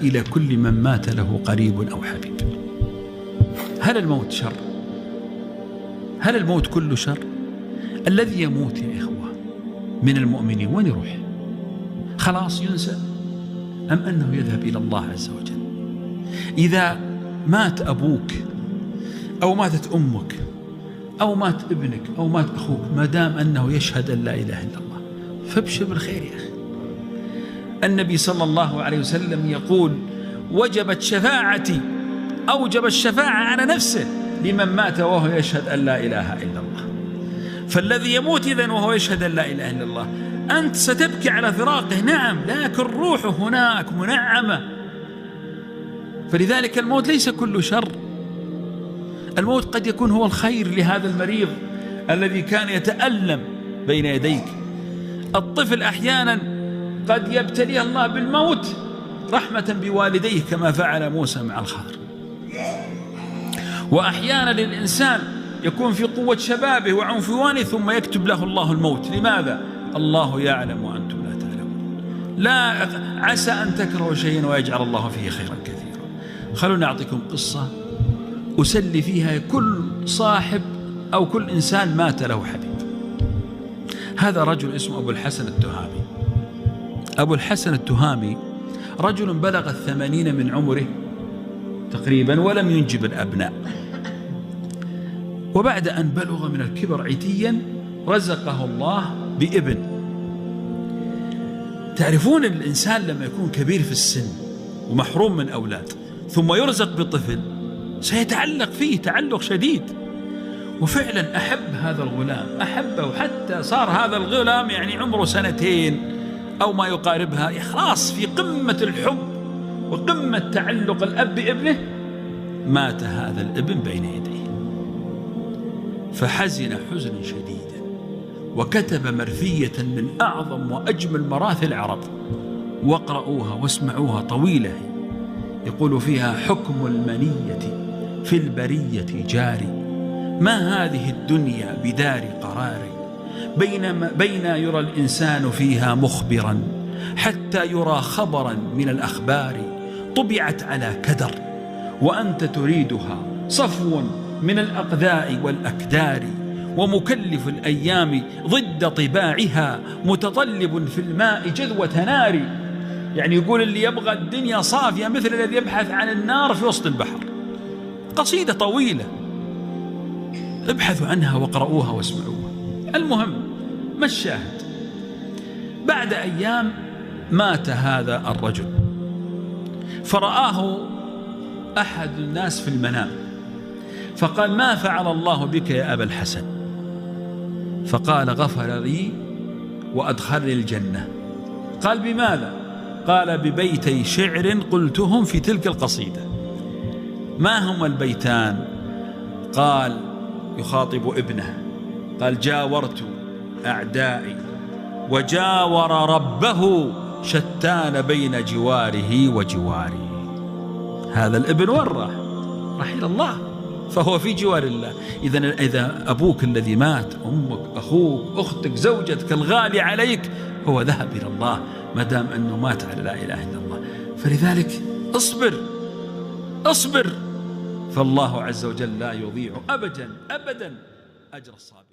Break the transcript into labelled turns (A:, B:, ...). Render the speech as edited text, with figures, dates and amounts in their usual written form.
A: إلى كل من مات له قريب أو حبيب. هل الموت شر؟ هل الموت كله شر؟ الذي يموت يا إخوة من المؤمنين وين يروح؟ خلاص ينسى أم أنه يذهب إلى الله عز وجل؟ إذا مات أبوك أو ماتت أمك أو مات ابنك أو مات أخوك، ما دام أنه يشهد أن لا إله إلا الله فابشر بالخير يا أخي. النبي صلى الله عليه وسلم يقول: وجبت شفاعتي، أوجب الشفاعة على نفسه لمن مات وهو يشهد أن لا إله إلا الله. فالذي يموت إذن وهو يشهد أن لا إله إلا الله، أنت ستبكي على فراقه نعم، لكن روحه هناك منعمة. فلذلك الموت ليس كل شر، الموت قد يكون هو الخير لهذا المريض الذي كان يتألم بين يديك. الطفل أحيانا قد يبتليه الله بالموت رحمة بوالديه كما فعل موسى مع الخضر. وأحيانا للإنسان يكون في قوة شبابه وعنفوانه ثم يكتب له الله الموت. لماذا؟ الله يعلم وأنتم لا تعلمون. لا عسى أن تكرهوا شيئا ويجعل الله فيه خيرا كثيرا. خلونا أعطيكم قصة أسلي فيها كل صاحب أو كل إنسان مات له حبيب. هذا رجل اسمه أبو الحسن التهامي. أبو الحسن التهامي رجل بلغ 80 من عمره تقريبا ولم ينجب الأبناء، وبعد أن بلغ من الكبر عتيا رزقه الله بابن. تعرفون الإنسان لما يكون كبير في السن ومحروم من أولاد ثم يرزق بطفل سيتعلق فيه تعلق شديد. وفعلا أحب هذا الغلام، أحبه حتى صار هذا الغلام يعني عمره 2 أو ما يقاربها، خلاص في قمة الحب وقمة تعلق الأب بابنه. مات هذا الابن بين يديه فحزن حزنا شديدا، وكتب مرثية من أعظم وأجمل مراثي العرب، واقرؤوها واسمعوها طويلة، يقول فيها: حكم المنية في البرية جاري، ما هذه الدنيا بدار قرار، بين يرى الإنسان فيها مخبرا حتى يرى خبرا من الأخبار، طبعت على كدر وأنت تريدها صفو من الأقذاء والأكدار، ومكلف الأيام ضد طباعها متطلب في الماء جذوة نار. يعني يقول اللي يبغى الدنيا صافية مثل الذي يبحث عن النار في وسط البحر. قصيدة طويلة ابحثوا عنها واقرؤوها واسمعوها. المهم ما الشاهد؟ بعد أيام مات هذا الرجل، فرآه أحد الناس في المنام فقال: ما فعل الله بك يا أبا الحسن؟ فقال: غفر لي وأدخلني الجنة. قال: بماذا؟ قال: ببيتي شعر قلتهم في تلك القصيدة. ما هما البيتان؟ قال يخاطب ابنه، قال: جاورت أعدائي وجاور ربه، شتان بين جواره وجواري. هذا الابن وين راح؟ راح إلى الله، فهو في جوار الله. إذا أبوك الذي مات، أمك، أخوك، أختك، زوجتك الغالي عليك، هو ذهب إلى الله ما دام أنه مات على لا إله إلا الله. فلذلك اصبر، فالله عز وجل لا يضيع أبدا أجر الصابر.